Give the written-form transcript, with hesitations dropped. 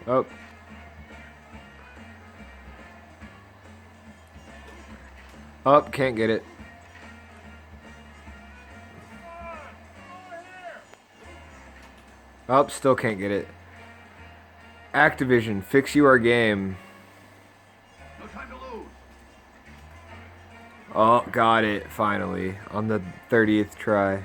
Oh. Oh, can't get it. Oh, still can't get it. Activision, fix you our game. No time to lose. Oh, got it, finally. On the 30th try.